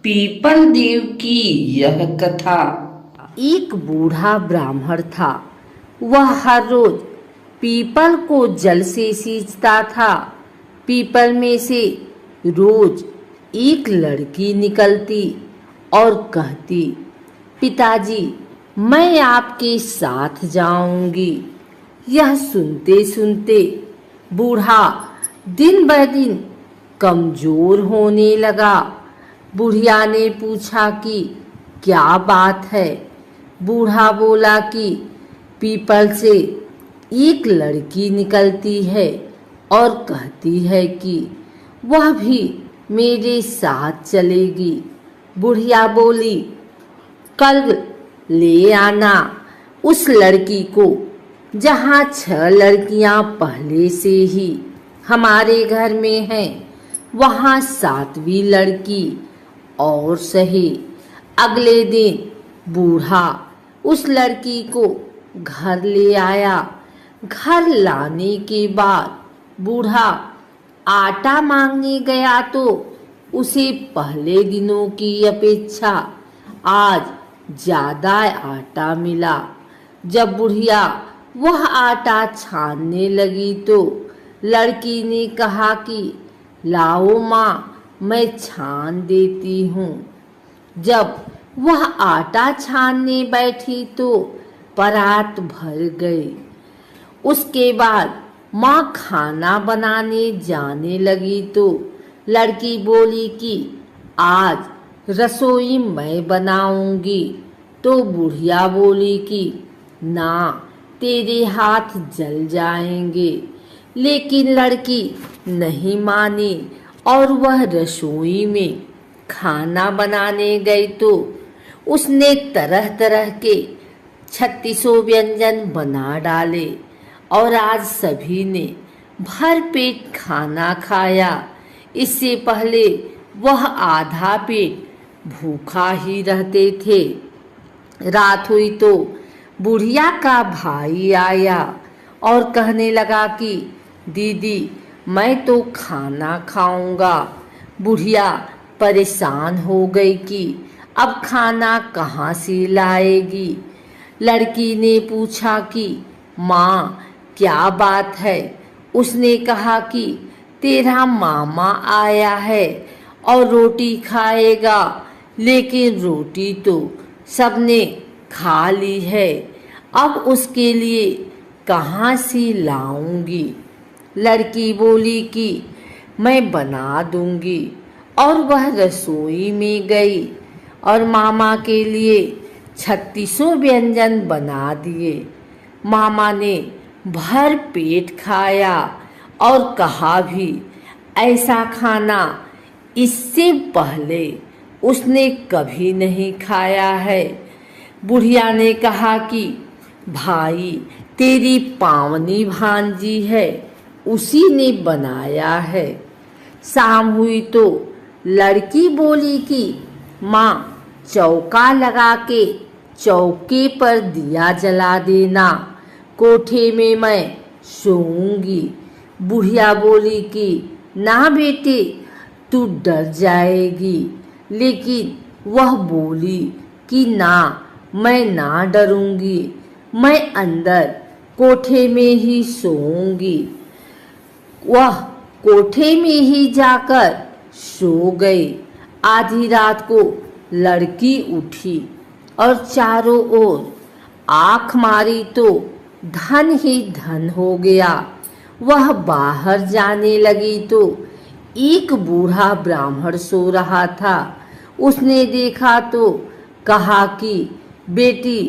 People देव की यह कथा। एक बूढ़ा ब्राह्मण था। वह हर रोज पीपल को जल से सींचता था। पीपल में से रोज एक लड़की निकलती और कहती, पिताजी, मैं आपके साथ जाऊंगी। यह सुनते सुनते बूढ़ा दिन ब दिन कमजोर होने लगा। बुढ़िया ने पूछा कि क्या बात है। बूढ़ा बोला कि पीपल से एक लड़की निकलती है और कहती है कि वह भी मेरे साथ चलेगी। बुढ़िया बोली, कल ले आना उस लड़की को, जहाँ 6 लड़कियां पहले से ही हमारे घर में हैं, वहाँ 7वीं लड़की और सही। अगले दिन बूढ़ा उस लड़की को घर ले आया। घर लाने के बाद बूढ़ा आटा मांगने गया तो उसे पहले दिनों की अपेक्षा आज ज्यादा आटा मिला। जब बुढ़िया वह आटा छानने लगी तो लड़की ने कहा कि लाओ माँ, मैं छान देती हूँ। जब वह आटा छानने बैठी तो परात भर गई। उसके बाद माँ खाना बनाने जाने लगी तो लड़की बोली कि आज रसोई मैं बनाऊंगी। तो बुढ़िया बोली कि ना, तेरे हाथ जल जाएंगे। लेकिन लड़की नहीं मानी और वह रसोई में खाना बनाने गई तो उसने तरह तरह के 36 व्यंजन बना डाले और आज सभी ने भर पेट खाना खाया। इससे पहले वह आधा पेट भूखा ही रहते थे। रात हुई तो बुढ़िया का भाई आया और कहने लगा कि दीदी, मैं तो खाना खाऊंगा। बुढ़िया परेशान हो गई कि अब खाना कहाँ से लाएगी। लड़की ने पूछा कि माँ, क्या बात है। उसने कहा कि तेरा मामा आया है और रोटी खाएगा, लेकिन रोटी तो सबने खा ली है। अब उसके लिए कहाँ से लाऊंगी। लड़की बोली कि मैं बना दूंगी और वह रसोई में गई और मामा के लिए 36 व्यंजन बना दिए। मामा ने भर पेट खाया और कहा भी, ऐसा खाना इससे पहले उसने कभी नहीं खाया है। बुढ़िया ने कहा कि भाई, तेरी पावनी भांजी है, उसी ने बनाया है। शाम हुई तो लड़की बोली कि माँ, चौका लगा के चौके पर दिया जला देना, कोठे में मैं सोऊंगी। बुढ़िया बोली कि ना बेटे, तू डर जाएगी। लेकिन वह बोली कि ना, मैं ना डरूंगी, मैं अंदर कोठे में ही सोऊंगी। वह कोठे में ही जाकर सो गई। आधी रात को लड़की उठी और चारों ओर आँख मारी तो धन ही धन हो गया। वह बाहर जाने लगी तो एक बूढ़ा ब्राह्मण सो रहा था। उसने देखा तो कहा कि बेटी,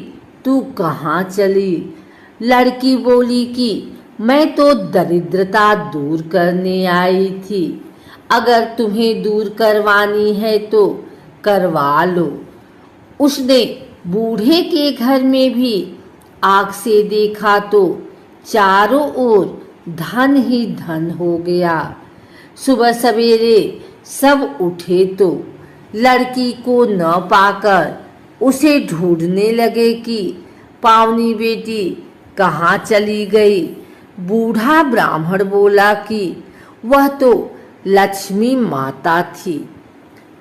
तू कहाँ चली। लड़की बोली कि मैं तो दरिद्रता दूर करने आई थी। अगर तुम्हें दूर करवानी है तो करवा लो। उसने बूढ़े के घर में भी आँख से देखा तो चारों ओर धन ही धन हो गया। सुबह सवेरे सब उठे तो लड़की को न पाकर उसे ढूंढने लगे कि पावनी बेटी कहाँ चली गई। बूढ़ा ब्राह्मण बोला कि वह तो लक्ष्मी माता थी।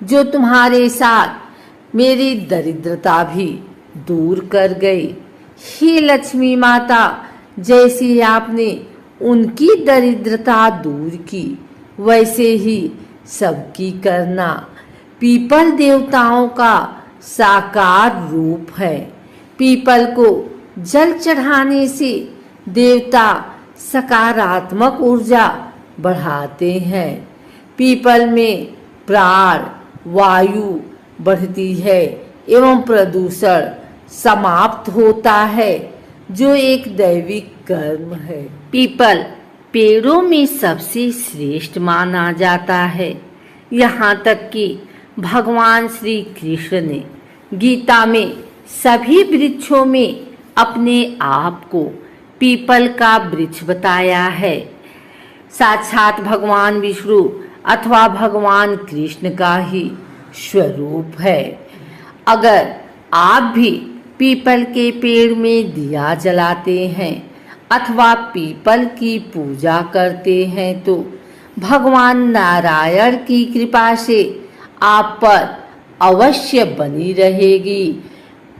जो तुम्हारे साथ मेरी दरिद्रता भी दूर कर गई। हे लक्ष्मी माता, जैसे आपने उनकी दरिद्रता दूर की, वैसे ही सबकी करना। पीपल देवताओं का साकार रूप है। पीपल को जल चढ़ाने से देवता सकारात्मक ऊर्जा बढ़ाते हैं। पीपल में प्राण वायु बढ़ती है एवं प्रदूषण समाप्त होता है, जो एक दैविक कर्म है। पीपल पेड़ों में सबसे श्रेष्ठ माना जाता है। यहाँ तक कि भगवान श्री कृष्ण ने गीता में सभी वृक्षों में अपने आप को पीपल का वृक्ष बताया है। साक्षात भगवान विष्णु अथवा भगवान कृष्ण का ही स्वरूप है। अगर आप भी पीपल के पेड़ में दिया जलाते हैं अथवा पीपल की पूजा करते हैं तो भगवान नारायण की कृपा से आप पर अवश्य बनी रहेगी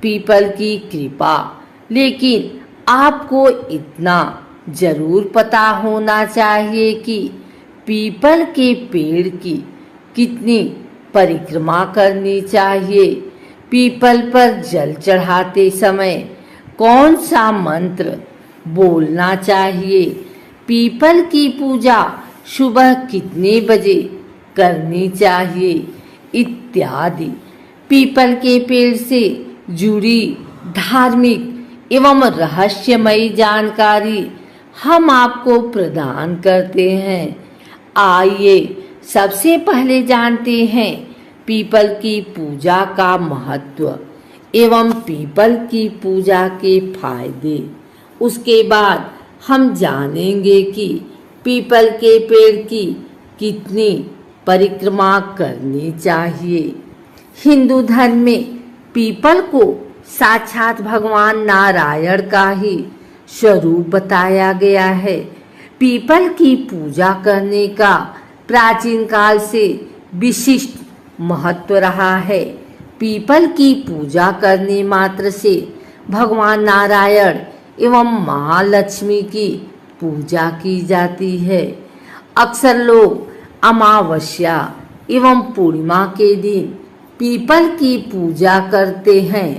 पीपल की कृपा। लेकिन आपको इतना जरूर पता होना चाहिए कि पीपल के पेड़ की कितनी परिक्रमा करनी चाहिए। पीपल पर जल चढ़ाते समय कौन सा मंत्र बोलना चाहिए, पीपल की पूजा सुबह कितने बजे करनी चाहिए इत्यादि पीपल के पेड़ से जुड़ी धार्मिक एवं रहस्यमयी जानकारी हम आपको प्रदान करते हैं। आइए सबसे पहले जानते हैं पीपल की पूजा का महत्व एवं पीपल की पूजा के फायदे। उसके बाद हम जानेंगे कि पीपल के पेड़ की कितनी परिक्रमा करनी चाहिए। हिंदू धर्म में पीपल को साक्षात भगवान नारायण का ही स्वरूप बताया गया है। पीपल की पूजा करने का प्राचीन काल से विशिष्ट महत्व रहा है। पीपल की पूजा करने मात्र से भगवान नारायण एवं महालक्ष्मी की पूजा की जाती है। अक्सर लोग अमावस्या एवं पूर्णिमा के दिन पीपल की पूजा करते हैं।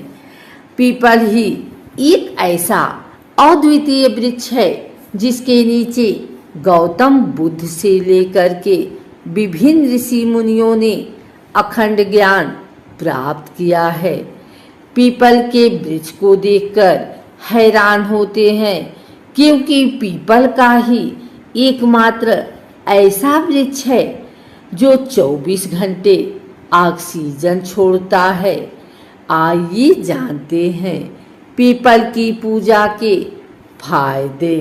पीपल ही एक ऐसा अद्वितीय वृक्ष है जिसके नीचे गौतम बुद्ध से लेकर के विभिन्न ऋषि मुनियों ने अखंड ज्ञान प्राप्त किया है। पीपल के वृक्ष को देखकर हैरान होते हैं, क्योंकि पीपल का ही एकमात्र ऐसा वृक्ष है जो 24 घंटे ऑक्सीजन छोड़ता है। आइए जानते हैं पीपल की पूजा के फायदे।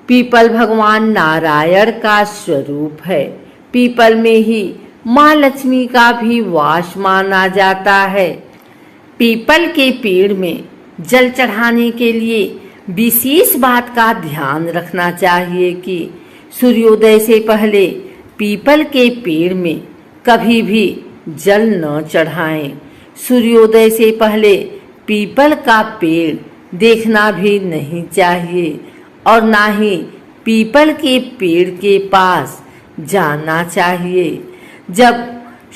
पीपल भगवान नारायण का स्वरूप है। पीपल में ही माँ लक्ष्मी का भी वास माना जाता है। पीपल के पेड़ में जल चढ़ाने के लिए विशेष बात का ध्यान रखना चाहिए कि सूर्योदय से पहले पीपल के पेड़ में कभी भी जल न चढ़ाएं। सूर्योदय से पहले पीपल का पेड़ देखना भी नहीं चाहिए और ना ही पीपल के पेड़ के पास जाना चाहिए। जब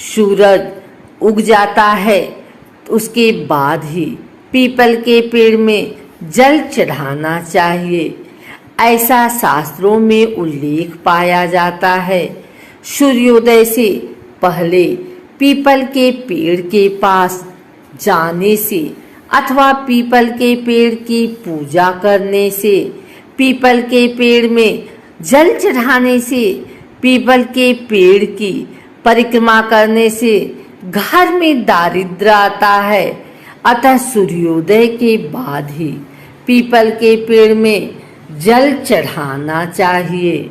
सूरज उग जाता है उसके बाद ही पीपल के पेड़ में जल चढ़ाना चाहिए। ऐसा शास्त्रों में उल्लेख पाया जाता है। सूर्योदय से पहले पीपल के पेड़ के पास जाने से अथवा पीपल के पेड़ की पूजा करने से, पीपल के पेड़ में जल चढ़ाने से, पीपल के पेड़ की परिक्रमा करने से घर में दारिद्र्य आता है। अतः सूर्योदय के बाद ही पीपल के पेड़ में जल चढ़ाना चाहिए।